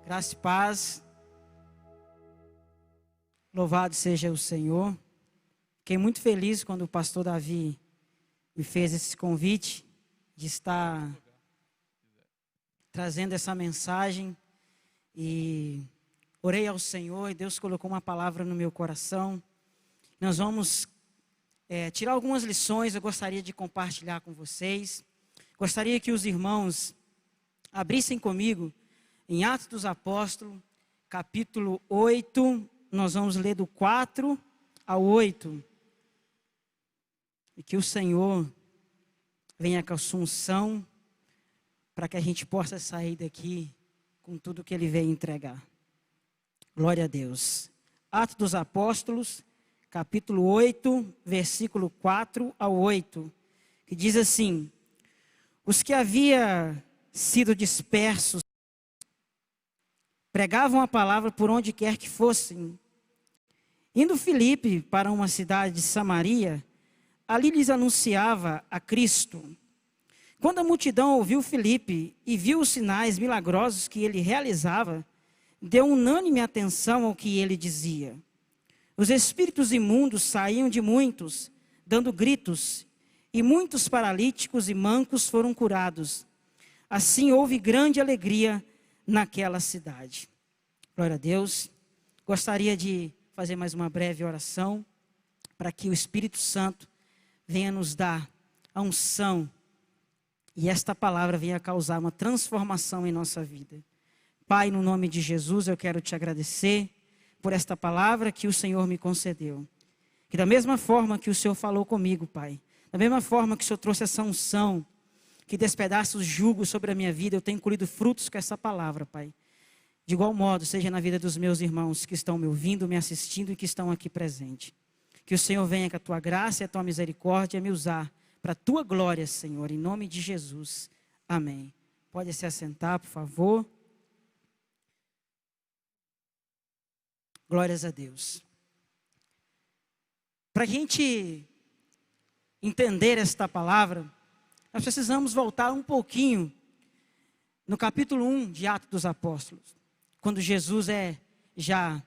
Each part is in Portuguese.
Graça e paz. Louvado seja o Senhor. Fiquei muito feliz quando o pastor Davi me fez esse convite de estar trazendo essa mensagem. E orei ao Senhor e Deus colocou uma palavra no meu coração. Nós vamos tirar algumas lições, eu gostaria de compartilhar com vocês. Gostaria que os irmãos abrissem comigo em Atos dos Apóstolos, capítulo 8, nós vamos ler do 4 ao 8. E que o Senhor venha com a sua unção, para que a gente possa sair daqui com tudo que Ele veio entregar. Glória a Deus. Atos dos Apóstolos, capítulo 8, versículo 4 ao 8, que diz assim: os que havia sido dispersos pregavam a palavra por onde quer que fossem. Indo Filipe para uma cidade de Samaria, ali lhes anunciava a Cristo. Quando a multidão ouviu Filipe e viu os sinais milagrosos que ele realizava, deu unânime atenção ao que ele dizia. Os espíritos imundos saíam de muitos, dando gritos, e muitos paralíticos e mancos foram curados. Assim houve grande alegria naquela cidade. Glória a Deus. Gostaria de fazer mais uma breve oração, para que o Espírito Santo venha nos dar a unção, e esta palavra venha causar uma transformação em nossa vida. Pai, no nome de Jesus, eu quero te agradecer por esta palavra que o Senhor me concedeu. Que da mesma forma que o Senhor falou comigo, Pai, da mesma forma que o Senhor trouxe essa unção, que despedaça os jugos sobre a minha vida, eu tenho colhido frutos com essa palavra, Pai. De igual modo, seja na vida dos meus irmãos que estão me ouvindo, me assistindo e que estão aqui presentes. Que o Senhor venha com a tua graça e a tua misericórdia me usar para a tua glória, Senhor, em nome de Jesus. Amém. Pode se assentar, por favor. Glórias a Deus. Para a gente entender esta palavra, nós precisamos voltar um pouquinho no capítulo 1 de Atos dos Apóstolos. Quando Jesus é já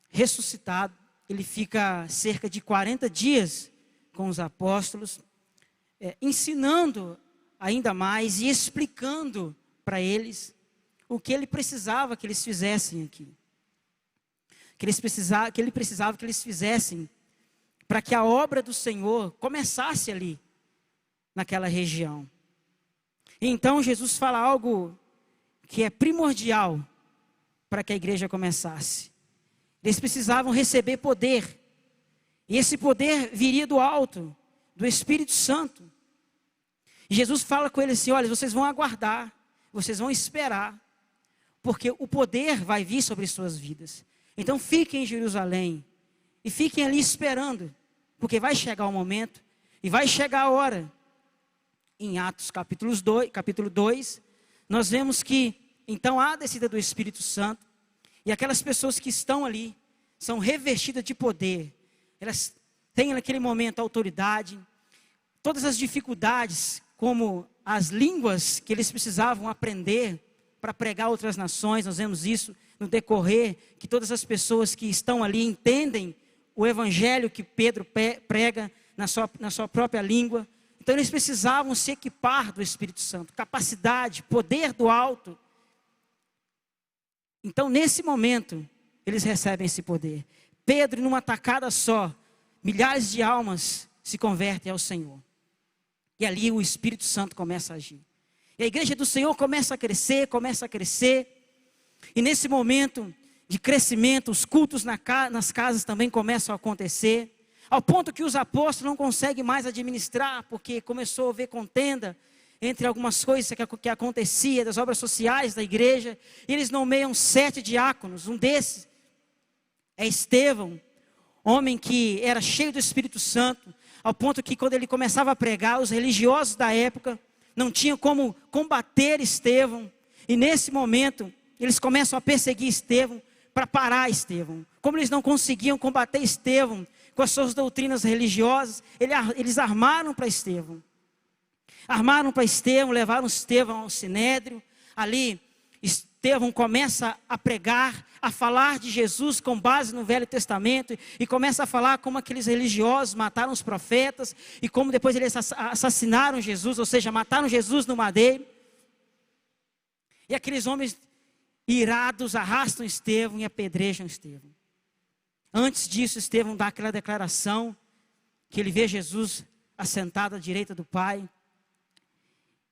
ressuscitado, ele fica cerca de 40 dias com os apóstolos, ensinando ainda mais e explicando para eles o que ele precisava que eles fizessem aqui. Que ele precisava que eles fizessem para que a obra do Senhor começasse ali, naquela região. E então Jesus fala algo que é primordial para que a igreja começasse. Eles precisavam receber poder. E esse poder viria do alto, do Espírito Santo. E Jesus fala com eles assim: olha, vocês vão aguardar, vocês vão esperar, porque o poder vai vir sobre suas vidas. Então fiquem em Jerusalém e fiquem ali esperando, porque vai chegar o momento e vai chegar a hora. Em Atos capítulo 2, nós vemos que então há a descida do Espírito Santo, e aquelas pessoas que estão ali são revestidas de poder. Elas têm naquele momento autoridade. Todas as dificuldades, como as línguas que eles precisavam aprender para pregar outras nações, nós vemos isso no decorrer, que todas as pessoas que estão ali entendem o evangelho que Pedro prega na sua própria língua. Então eles precisavam se equipar do Espírito Santo, capacidade, poder do alto. Então nesse momento, eles recebem esse poder. Pedro, numa tacada só, milhares de almas se convertem ao Senhor. E ali o Espírito Santo começa a agir. E a igreja do Senhor começa a crescer. E nesse momento de crescimento, os cultos nas casas também começam a acontecer. Ao ponto que os apóstolos não conseguem mais administrar, porque começou a haver contenda entre algumas coisas que acontecia, das obras sociais da igreja. E eles nomeiam 7 diáconos. Um desses é Estevão, homem que era cheio do Espírito Santo, ao ponto que quando ele começava a pregar, os religiosos da época não tinham como combater Estevão. E nesse momento, eles começam a perseguir Estevão para parar Estevão. Como eles não conseguiam combater Estevão com as suas doutrinas religiosas, eles armaram para Estevão. Levaram Estevão ao Sinédrio. Ali Estevão começa a pregar, a falar de Jesus com base no Velho Testamento, e começa a falar como aqueles religiosos mataram os profetas, e como depois eles assassinaram Jesus, ou seja, mataram Jesus no madeiro. E aqueles homens irados arrastam Estevão e apedrejam Estevão. Antes disso, Estevão dá aquela declaração, que ele vê Jesus assentado à direita do Pai,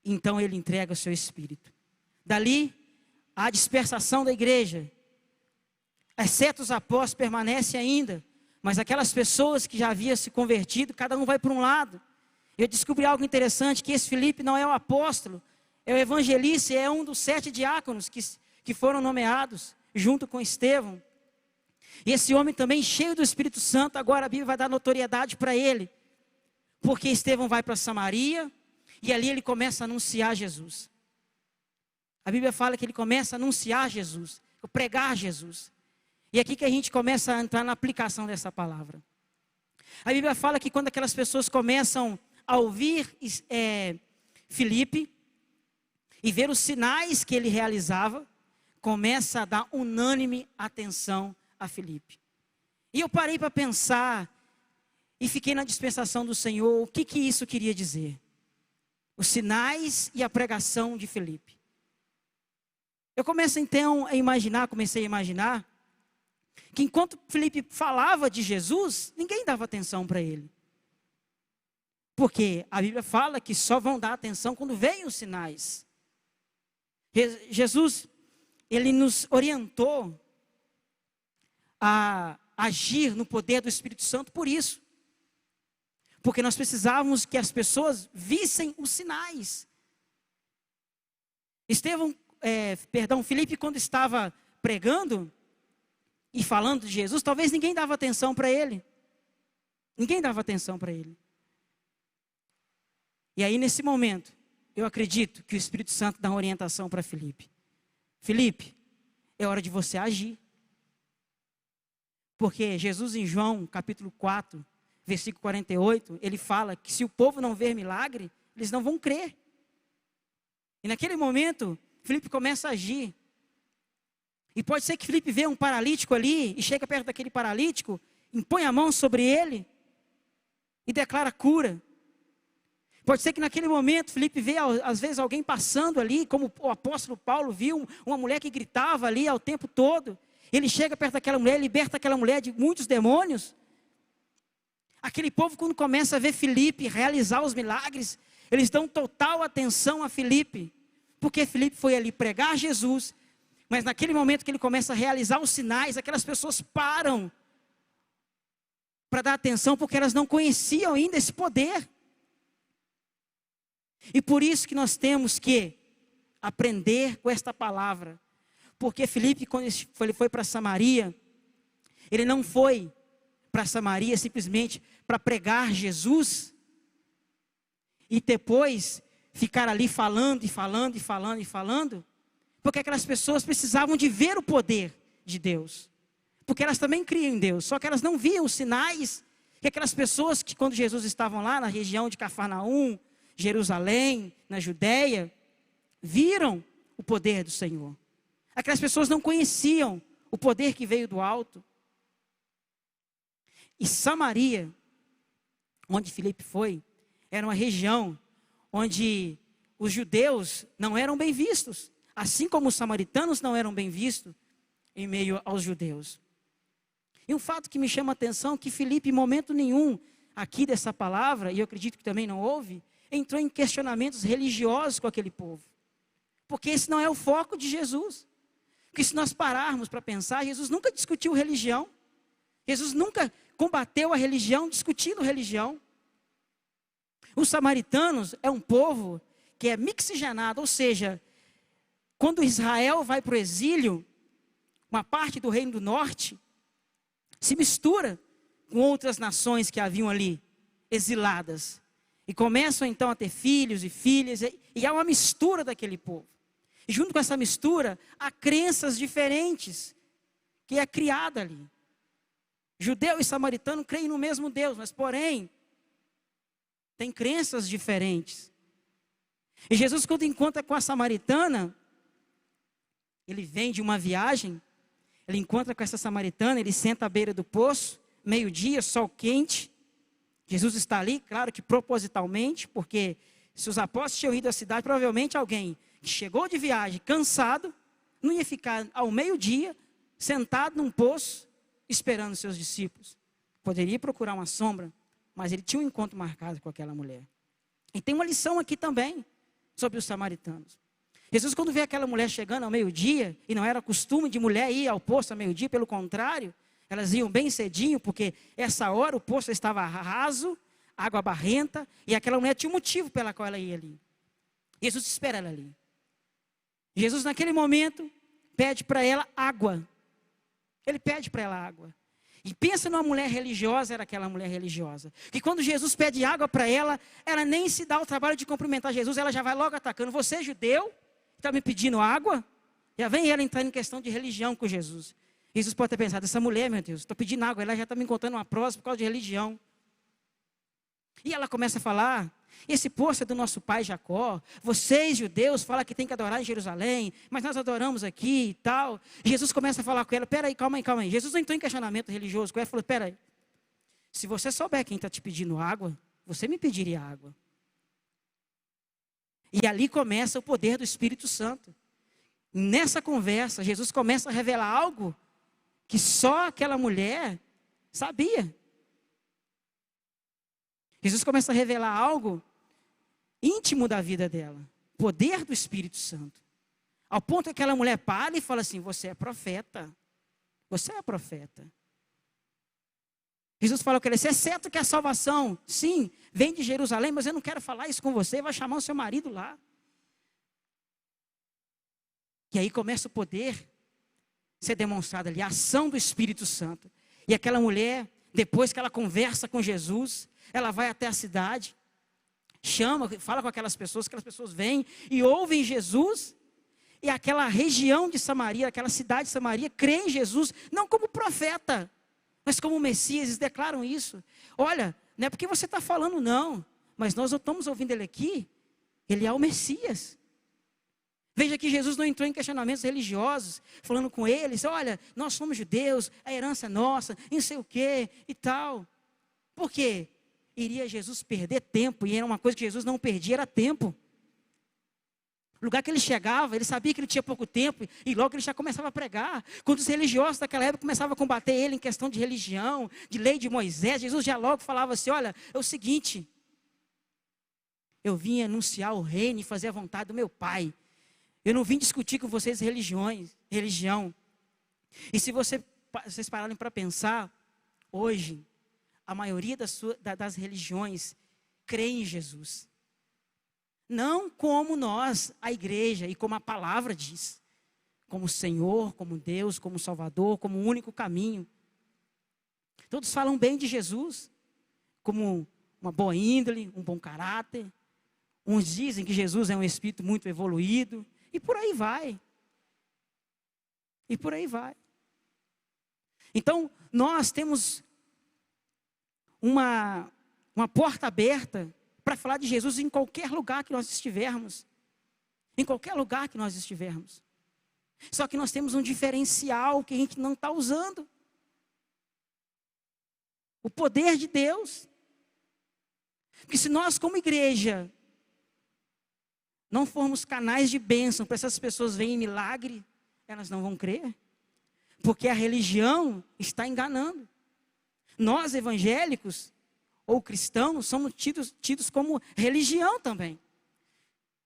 então ele entrega o seu espírito. Dali, a dispersação da igreja, exceto os apóstolos, permanece ainda, mas aquelas pessoas que já haviam se convertido, cada um vai para um lado. Eu descobri algo interessante, que esse Filipe não é o apóstolo, é o evangelista, é um dos 7 diáconos que foram nomeados, junto com Estevão. E esse homem também, cheio do Espírito Santo, agora a Bíblia vai dar notoriedade para ele, porque Estevão vai para Samaria, e ali ele começa a anunciar Jesus. A Bíblia fala que ele começa a anunciar Jesus, a pregar Jesus. E é aqui que a gente começa a entrar na aplicação dessa palavra. A Bíblia fala que quando aquelas pessoas começam a ouvir Filipe, e ver os sinais que ele realizava, começa a dar unânime atenção a Filipe. E eu parei para pensar, e fiquei na dispensação do Senhor, o que isso queria dizer? Os sinais e a pregação de Filipe. Eu comecei então a imaginar, que enquanto Filipe falava de Jesus, ninguém dava atenção para ele. Porque a Bíblia fala que só vão dar atenção quando vêm os sinais. Jesus, ele nos orientou a agir no poder do Espírito Santo por isso. Porque nós precisávamos que as pessoas vissem os sinais. Filipe, quando estava pregando e falando de Jesus, talvez ninguém dava atenção para ele. Ninguém dava atenção para ele. E aí, nesse momento, eu acredito que o Espírito Santo dá uma orientação para Filipe. Filipe, é hora de você agir. Porque Jesus, em João, capítulo 4, versículo 48, ele fala que se o povo não ver milagre, eles não vão crer. E naquele momento, Filipe começa a agir. E pode ser que Filipe vê um paralítico ali, e chega perto daquele paralítico, impõe a mão sobre ele, e declara cura. Pode ser que naquele momento, Filipe vê às vezes alguém passando ali, como o apóstolo Paulo viu, uma mulher que gritava ali ao tempo todo. Ele chega perto daquela mulher, liberta aquela mulher de muitos demônios. Aquele povo, quando começa a ver Filipe realizar os milagres, eles dão total atenção a Filipe, porque Filipe foi ali pregar Jesus, mas naquele momento que ele começa a realizar os sinais, aquelas pessoas param para dar atenção, porque elas não conheciam ainda esse poder. E por isso que nós temos que aprender com esta palavra, porque Filipe, quando ele foi para Samaria, ele não foi para Samaria simplesmente para pregar Jesus e depois ficar ali falando, porque aquelas pessoas precisavam de ver o poder de Deus, porque elas também criam em Deus, só que elas não viam os sinais que aquelas pessoas que quando Jesus estavam lá na região de Cafarnaum, Jerusalém, na Judéia, viram o poder do Senhor. Aquelas pessoas não conheciam o poder que veio do alto. E Samaria, onde Filipe foi, era uma região onde os judeus não eram bem vistos, assim como os samaritanos não eram bem vistos em meio aos judeus. E um fato que me chama a atenção é que Filipe, em momento nenhum, aqui dessa palavra, e eu acredito que também não houve, entrou em questionamentos religiosos com aquele povo. Porque esse não é o foco de Jesus. Porque se nós pararmos para pensar, Jesus nunca discutiu religião. Jesus nunca combateu a religião discutindo religião. Os samaritanos é um povo que é mixigenado, ou seja, quando Israel vai para o exílio, uma parte do reino do norte se mistura com outras nações que haviam ali, exiladas. E começam então a ter filhos e filhas, e há uma mistura daquele povo. E junto com essa mistura, há crenças diferentes, que é criada ali. Judeu e samaritano creem no mesmo Deus, mas porém, tem crenças diferentes. E Jesus, quando encontra com a samaritana, ele vem de uma viagem, ele encontra com essa samaritana, ele senta à beira do poço, meio-dia, sol quente. Jesus está ali, claro que propositalmente, porque se os apóstolos tinham ido à cidade, provavelmente alguém que chegou de viagem, cansado, não ia ficar ao meio-dia, sentado num poço, esperando seus discípulos. Poderia procurar uma sombra, mas ele tinha um encontro marcado com aquela mulher. E tem uma lição aqui também, sobre os samaritanos. Jesus, quando vê aquela mulher chegando ao meio-dia, e não era costume de mulher ir ao poço ao meio-dia, pelo contrário, elas iam bem cedinho, porque essa hora o poço estava raso, água barrenta, e aquela mulher tinha um motivo pela qual ela ia ali. Jesus espera ela ali. Jesus, naquele momento, pede para ela água. Ele pede para ela água. E pensa numa mulher religiosa, era aquela mulher religiosa. Que quando Jesus pede água para ela, ela nem se dá o trabalho de cumprimentar Jesus, ela já vai logo atacando. Você é judeu? Está me pedindo água? Já vem ela entrar em questão de religião com Jesus. Jesus pode ter pensado, essa mulher, meu Deus, estou pedindo água, ela já está me encontrando uma prosa por causa de religião. E ela começa a falar, esse poço é do nosso pai Jacó, vocês judeus falam que tem que adorar em Jerusalém, mas nós adoramos aqui e tal. Jesus começa a falar com ela, peraí, calma aí. Jesus não entrou em questionamento religioso com ela, falou, peraí, se você souber quem está te pedindo água, você me pediria água. E ali começa o poder do Espírito Santo. Nessa conversa, Jesus começa a revelar algo que só aquela mulher sabia. Jesus começa a revelar algo íntimo da vida dela. Poder do Espírito Santo. Ao ponto que aquela mulher para e fala assim, você é profeta. Você é profeta. Jesus fala com ela, é certo que a salvação, sim, vem de Jerusalém, mas eu não quero falar isso com você, vai chamar o seu marido lá. E aí começa o poder ser demonstrado ali, a ação do Espírito Santo. E aquela mulher, depois que ela conversa com Jesus, ela vai até a cidade, chama, fala com aquelas pessoas vêm e ouvem Jesus, e aquela região de Samaria, aquela cidade de Samaria, crê em Jesus, não como profeta, mas como Messias. Eles declaram isso. Olha, não é porque você está falando não, mas nós estamos ouvindo ele aqui, ele é o Messias. Veja que Jesus não entrou em questionamentos religiosos, falando com eles, olha, nós somos judeus, a herança é nossa, não sei o que e tal. Por quê? Iria Jesus perder tempo, e era uma coisa que Jesus não perdia, era tempo. O lugar que ele chegava, ele sabia que ele tinha pouco tempo, e logo ele já começava a pregar. Quando os religiosos daquela época começavam a combater ele em questão de religião, de lei de Moisés, Jesus já logo falava assim, olha, é o seguinte, eu vim anunciar o reino e fazer a vontade do meu Pai. Eu não vim discutir com vocês religião. E se vocês pararem para pensar, hoje, a maioria das religiões crê em Jesus. Não como nós, a igreja, e como a palavra diz. Como Senhor, como Deus, como Salvador, como o único caminho. Todos falam bem de Jesus, como uma boa índole, um bom caráter. Uns dizem que Jesus é um espírito muito evoluído. E por aí vai. E por aí vai. Então, nós temos uma porta aberta para falar de Jesus em qualquer lugar que nós estivermos. Em qualquer lugar que nós estivermos. Só que nós temos um diferencial que a gente não está usando. O poder de Deus. Porque se nós, como igreja, não formos canais de bênção para essas pessoas verem milagre, elas não vão crer. Porque a religião está enganando. Nós, evangélicos ou cristãos, somos tidos como religião também.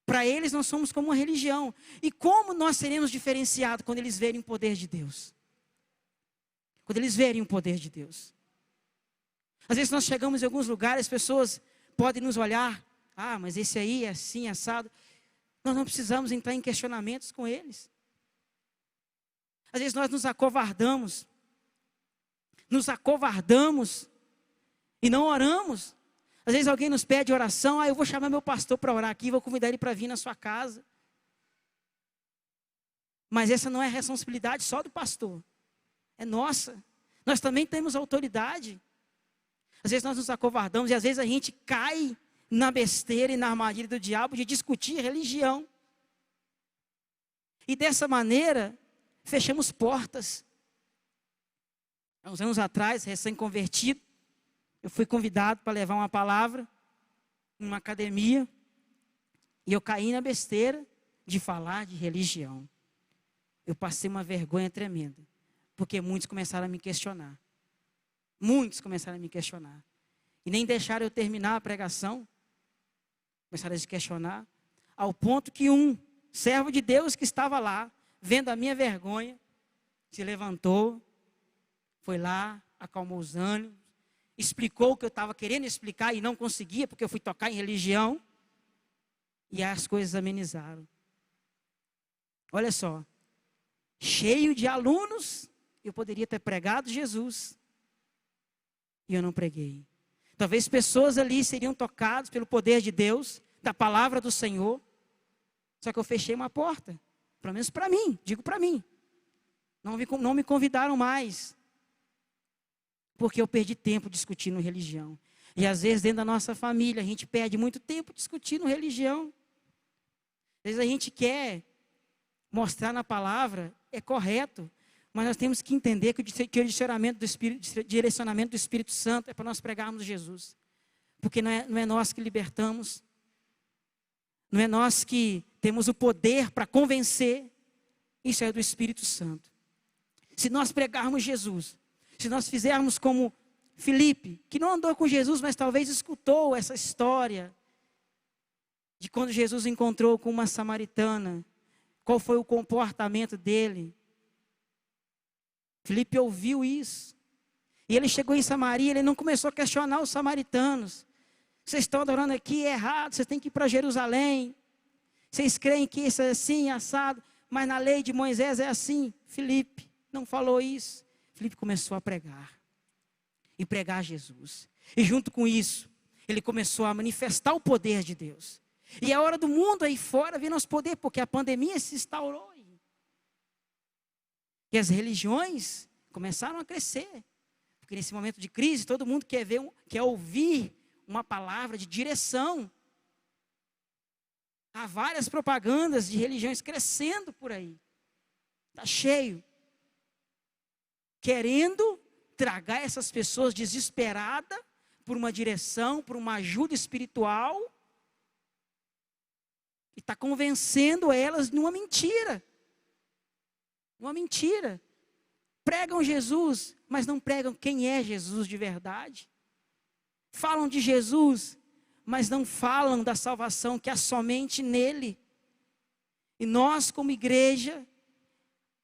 Para eles, nós somos como uma religião. E como nós seremos diferenciados quando eles verem o poder de Deus? Quando eles verem o poder de Deus. Às vezes nós chegamos em alguns lugares, as pessoas podem nos olhar. Ah, mas esse aí é assim, assado. Nós não precisamos entrar em questionamentos com eles. Às vezes nós nos acovardamos e não oramos. Às vezes alguém nos pede oração, eu vou chamar meu pastor para orar aqui, vou convidar ele para vir na sua casa. Mas essa não é responsabilidade só do pastor, é nossa. Nós também temos autoridade. Às vezes nós nos acovardamos e às vezes a gente cai na besteira e na armadilha do diabo de discutir religião. E dessa maneira, fechamos portas. Há uns anos atrás, recém-convertido, eu fui convidado para levar uma palavra em uma academia. E eu caí na besteira de falar de religião. Eu passei uma vergonha tremenda. Porque muitos começaram a me questionar. Muitos começaram a me questionar. E nem deixaram eu terminar a pregação. Começaram a se questionar. Ao ponto que um servo de Deus que estava lá, vendo a minha vergonha, se levantou, foi lá, acalmou os ânimos, explicou o que eu estava querendo explicar e não conseguia, porque eu fui tocar em religião. E as coisas amenizaram. Olha só. Cheio de alunos, eu poderia ter pregado Jesus. E eu não preguei. Talvez pessoas ali seriam tocadas pelo poder de Deus, da palavra do Senhor. Só que eu fechei uma porta. Pelo menos para mim, digo para mim. Não me convidaram mais. Porque eu perdi tempo discutindo religião. E às vezes dentro da nossa família, a gente perde muito tempo discutindo religião. Às vezes a gente quer mostrar na palavra, é correto. Mas nós temos que entender que o direcionamento do Espírito Santo é para nós pregarmos Jesus. Porque não é nós que libertamos. Não é nós que temos o poder para convencer. Isso é do Espírito Santo. Se nós pregarmos Jesus, se nós fizermos como Filipe, que não andou com Jesus, mas talvez escutou essa história de quando Jesus encontrou com uma samaritana, qual foi o comportamento dele. Filipe ouviu isso. E ele chegou em Samaria, ele não começou a questionar os samaritanos. Vocês estão adorando aqui, é errado, vocês têm que ir para Jerusalém. Vocês creem que isso é assim, assado, mas na lei de Moisés é assim. Filipe não falou isso. Filipe começou a pregar. E pregar Jesus. E junto com isso, ele começou a manifestar o poder de Deus. E é hora do mundo aí fora ver nosso poder, porque a pandemia se instaurou. E as religiões começaram a crescer. Porque nesse momento de crise, todo mundo quer ouvir uma palavra de direção. Há várias propagandas de religiões crescendo por aí. Está cheio. Querendo tragar essas pessoas desesperadas por uma direção, por uma ajuda espiritual. E está convencendo elas numa mentira. Uma mentira. Pregam Jesus, mas não pregam quem é Jesus de verdade. Falam de Jesus, mas não falam da salvação que há somente nele. E nós, como igreja,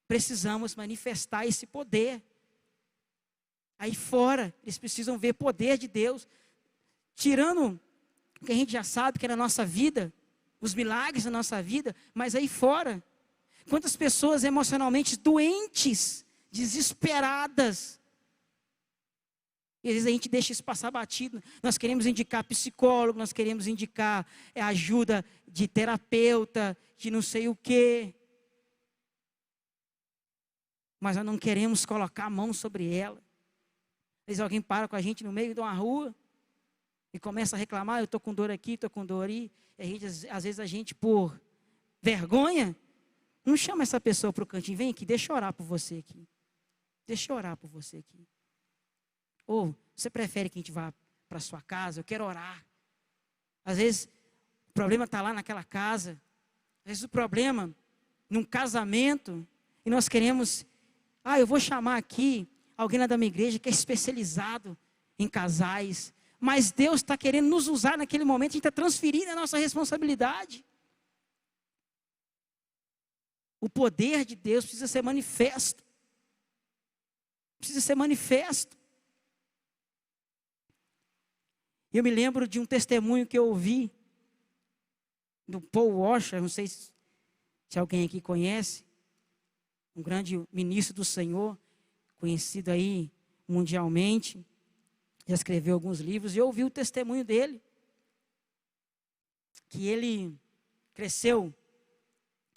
precisamos manifestar esse poder. Aí fora, eles precisam ver poder de Deus. Tirando o que a gente já sabe que é na nossa vida, os milagres da nossa vida, mas aí fora. Quantas pessoas emocionalmente doentes, desesperadas. E às vezes a gente deixa isso passar batido. Nós queremos indicar psicólogo, nós queremos indicar ajuda de terapeuta, de não sei o quê. Mas nós não queremos colocar a mão sobre ela. Às vezes alguém para com a gente no meio de uma rua e começa a reclamar, eu estou com dor aqui, estou com dor ali. E às vezes a gente, por vergonha, não chama essa pessoa para o cantinho, vem aqui, deixa eu orar por você aqui. Deixa eu orar por você aqui. Ou você prefere que a gente vá para a sua casa? Eu quero orar. Às vezes o problema está lá naquela casa. Às vezes o problema num casamento. E nós queremos, eu vou chamar aqui alguém lá da minha igreja que é especializado em casais. Mas Deus está querendo nos usar naquele momento. A gente está transferindo a nossa responsabilidade. O poder de Deus precisa ser manifesto. Precisa ser manifesto. Eu me lembro de um testemunho que eu ouvi do Paul Washer, não sei se alguém aqui conhece, um grande ministro do Senhor, conhecido aí mundialmente, já escreveu alguns livros, e eu ouvi o testemunho dele, que ele cresceu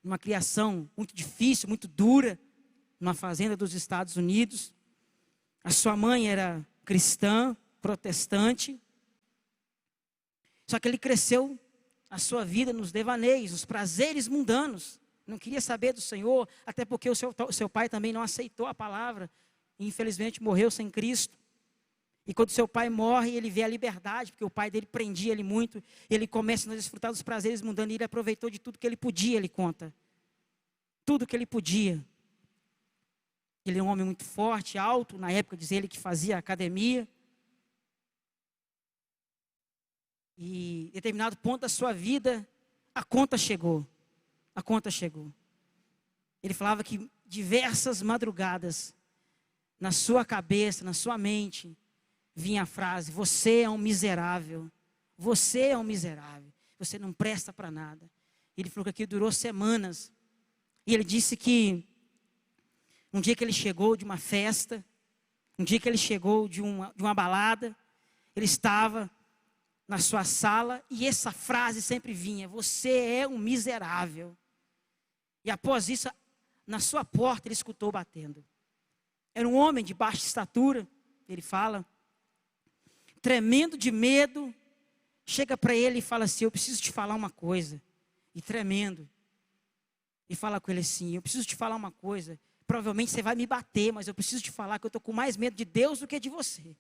numa criação muito difícil, muito dura, numa fazenda dos Estados Unidos. A sua mãe era cristã, protestante. Só que ele cresceu a sua vida nos devaneios, os prazeres mundanos. não queria saber do Senhor, até porque o seu pai também não aceitou a palavra, e infelizmente morreu sem Cristo. E quando seu pai morre, ele vê a liberdade, porque o pai dele prendia ele muito, ele começa a desfrutar dos prazeres mundanos, e ele aproveitou de tudo que ele podia, ele conta. Tudo que ele podia. Ele é um homem muito forte, alto, na época diz ele que fazia academia. E em determinado ponto da sua vida, a conta chegou. A conta chegou. Ele falava que diversas madrugadas, na sua cabeça, na sua mente, vinha a frase: você é um miserável. Você é um miserável. Você não presta para nada. Ele falou que aquilo durou semanas. E ele disse que um dia que ele chegou de uma festa, um dia que ele chegou de uma balada, ele estava na sua sala e essa frase sempre vinha: você é um miserável. E após isso, na sua porta ele escutou batendo. Era um homem de baixa estatura, ele fala, tremendo de medo, chega para ele e fala assim: eu preciso te falar uma coisa. E tremendo, e fala com ele assim: eu preciso te falar uma coisa. Provavelmente você vai me bater, mas eu preciso te falar que eu estou com mais medo de Deus do que de você.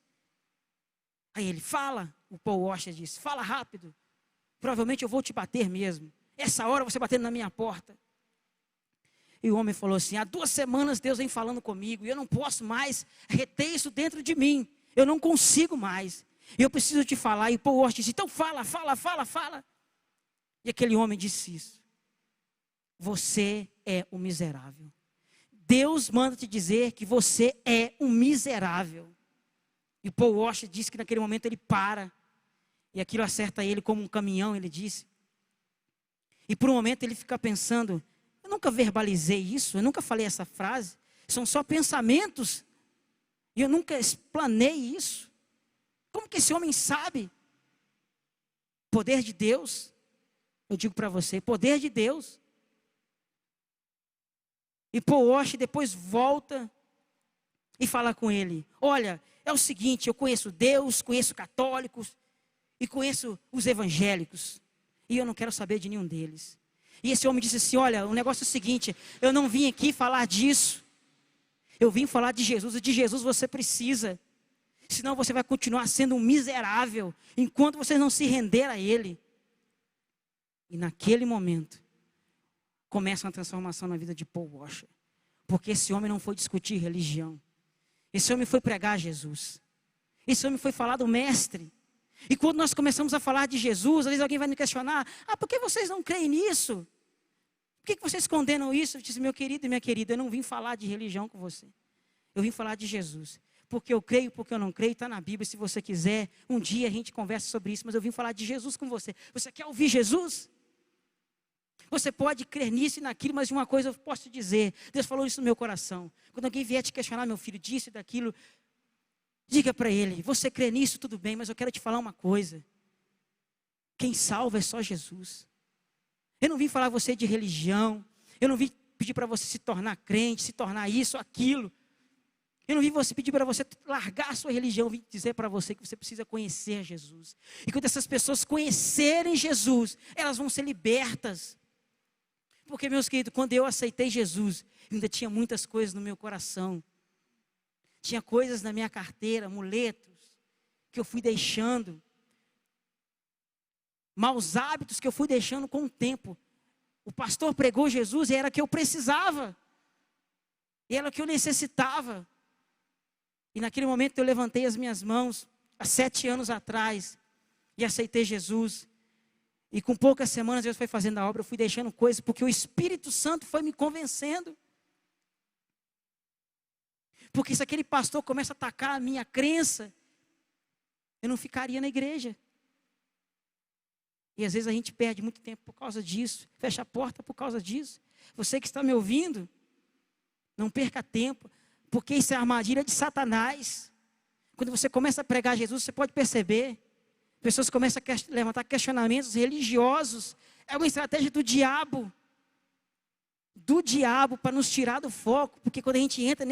Aí ele fala, o Paul Washer disse: fala rápido, provavelmente eu vou te bater mesmo. Essa hora você batendo na minha porta. E o homem falou assim: há 2 semanas Deus vem falando comigo, e eu não posso mais reter isso dentro de mim. Eu não consigo mais. E eu preciso te falar. E o Paul Washer disse: então fala. E aquele homem disse isso: você é um miserável. Deus manda te dizer que você é um miserável. E o Paul Washer disse que naquele momento ele para. E aquilo acerta ele como um caminhão, ele disse. E por um momento ele fica pensando: eu nunca verbalizei isso, eu nunca falei essa frase. São só pensamentos. E eu nunca explanei isso. Como que esse homem sabe? Poder de Deus. Eu digo para você, poder de Deus. E Paul Washer depois volta e fala com ele: olha, é o seguinte, eu conheço Deus, conheço católicos e conheço os evangélicos. E eu não quero saber de nenhum deles. E esse homem disse assim: olha, o negócio é o seguinte, eu não vim aqui falar disso. Eu vim falar de Jesus, e de Jesus você precisa. Senão você vai continuar sendo um miserável, enquanto você não se render a Ele. E naquele momento, começa uma transformação na vida de Paul Washer. Porque esse homem não foi discutir religião. Esse homem foi pregar Jesus. Esse homem foi falar do Mestre. E quando nós começamos a falar de Jesus, às vezes alguém vai me questionar: por que vocês não creem nisso? Por que vocês condenam isso? Eu disse: meu querido e minha querida, eu não vim falar de religião com você. Eu vim falar de Jesus. Porque eu creio, porque eu não creio, está na Bíblia. Se você quiser, um dia a gente conversa sobre isso. Mas eu vim falar de Jesus com você. Você quer ouvir Jesus? Você pode crer nisso e naquilo, mas de uma coisa eu posso te dizer: Deus falou isso no meu coração. Quando alguém vier te questionar, meu filho, disso e daquilo, diga para ele: você crê nisso, tudo bem, mas eu quero te falar uma coisa. Quem salva é só Jesus. Eu não vim falar você de religião. Eu não vim pedir para você se tornar crente, se tornar isso, aquilo. Eu não vim pedir para você largar a sua religião. Eu vim dizer para você que você precisa conhecer Jesus. E quando essas pessoas conhecerem Jesus, elas vão ser libertas. Porque, meus queridos, quando eu aceitei Jesus, ainda tinha muitas coisas no meu coração. Tinha coisas na minha carteira, amuletos, que eu fui deixando. Maus hábitos que eu fui deixando com o tempo. O pastor pregou Jesus e era o que eu precisava. E era o que eu necessitava. E naquele momento eu levantei as minhas mãos, há 7 anos atrás, e aceitei Jesus. E com poucas semanas Deus foi fazendo a obra, eu fui deixando coisas, porque o Espírito Santo foi me convencendo. Porque se aquele pastor começa a atacar a minha crença, eu não ficaria na igreja. E às vezes a gente perde muito tempo por causa disso, fecha a porta por causa disso. Você que está me ouvindo, não perca tempo, porque isso é a armadilha de Satanás. Quando você começa a pregar Jesus, você pode perceber, pessoas começam a levantar questionamentos religiosos. É uma estratégia do diabo para nos tirar do foco, porque quando a gente entra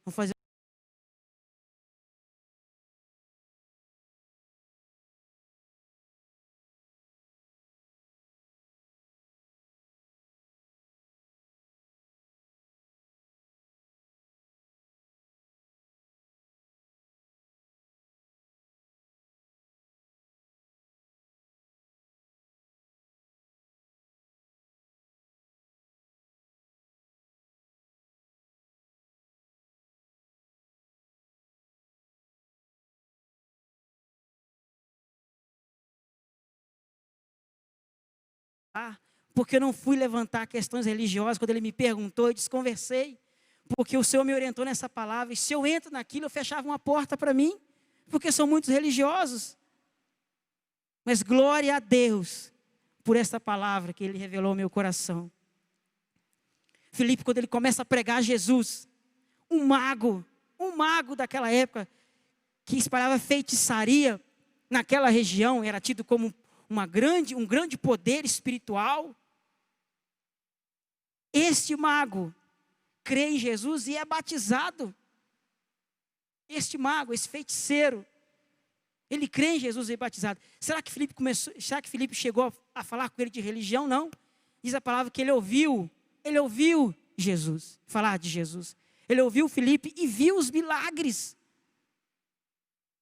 Vamos fazer. Porque eu não fui levantar questões religiosas. Quando ele me perguntou, eu desconversei. Porque o Senhor me orientou nessa palavra. E se eu entro naquilo, eu fechava uma porta para mim. Porque são muitos religiosos. Mas glória a Deus por essa palavra que Ele revelou ao meu coração. Filipe, quando ele começa a pregar Jesus, um mago daquela época, que espalhava feitiçaria naquela região, era tido como um grande poder espiritual. Este mago crê em Jesus e é batizado. Este mago, esse feiticeiro, ele crê em Jesus e é batizado. Será que Filipe chegou a falar com ele de religião? Não. Diz a palavra que ele ouviu Jesus, falar de Jesus. Ele ouviu Filipe e viu os milagres.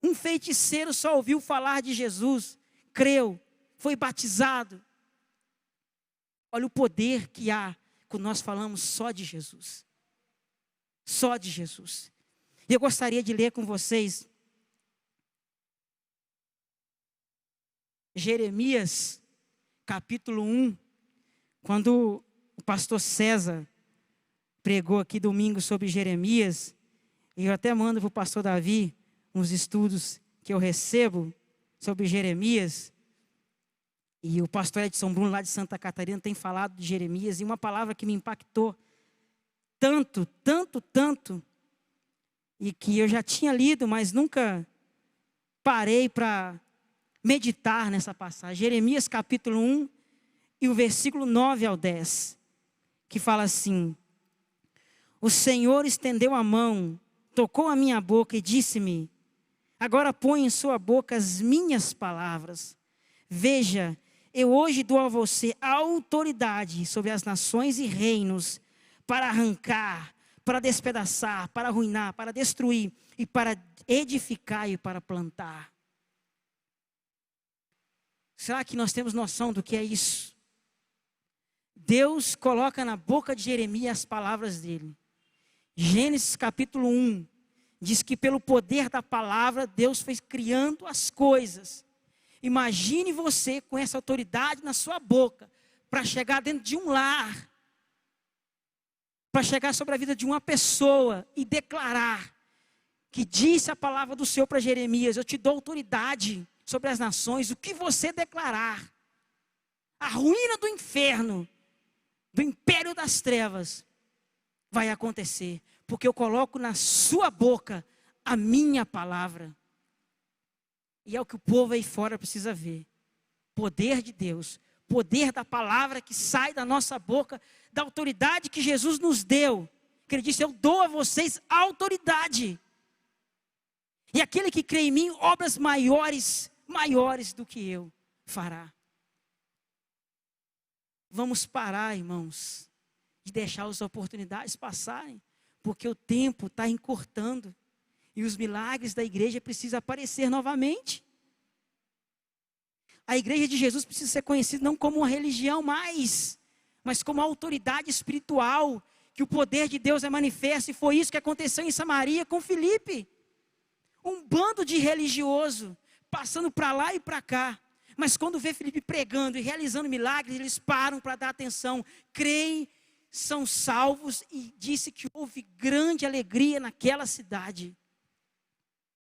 Um feiticeiro só ouviu falar de Jesus, creu, foi batizado. Olha o poder que há quando nós falamos só de Jesus. Só de Jesus. E eu gostaria de ler com vocês Jeremias, capítulo 1, quando o pastor César pregou aqui domingo sobre Jeremias, e eu até mando para o pastor Davi uns estudos que eu recebo sobre Jeremias, e o pastor Edson Bruno lá de Santa Catarina tem falado de Jeremias, e uma palavra que me impactou tanto, e que eu já tinha lido, mas nunca parei para meditar nessa passagem. Jeremias capítulo 1 e o versículo 9 ao 10, que fala assim: o Senhor estendeu a mão, tocou a minha boca e disse-me: agora põe em sua boca as minhas palavras. Veja, eu hoje dou a você a autoridade sobre as nações e reinos, para arrancar, para despedaçar, para arruinar, para destruir, e para edificar e para plantar. Será que nós temos noção do que é isso? Deus coloca na boca de Jeremias as palavras dele. Gênesis capítulo 1 diz que pelo poder da palavra Deus foi criando as coisas. Imagine você com essa autoridade na sua boca para chegar dentro de um lar, para chegar sobre a vida de uma pessoa e declarar que disse a palavra do Senhor para Jeremias: eu te dou autoridade sobre as nações, o que você declarar, a ruína do inferno, do império das trevas, vai acontecer, porque eu coloco na sua boca a minha palavra. E é o que o povo aí fora precisa ver: poder de Deus, poder da palavra que sai da nossa boca, da autoridade que Jesus nos deu, que Ele disse: eu dou a vocês autoridade, e aquele que crê em mim, obras maiores do que eu fará. Vamos parar, irmãos, de deixar as oportunidades passarem, porque o tempo está encurtando, e os milagres da igreja precisam aparecer novamente. A igreja de Jesus precisa ser conhecida não como uma religião mais, mas como uma autoridade espiritual, que o poder de Deus é manifesto, e foi isso que aconteceu em Samaria com Filipe. Um bando de religioso, passando para lá e para cá, mas quando vê Filipe pregando e realizando milagres, eles param para dar atenção, creem, são salvos, e disse que houve grande alegria naquela cidade.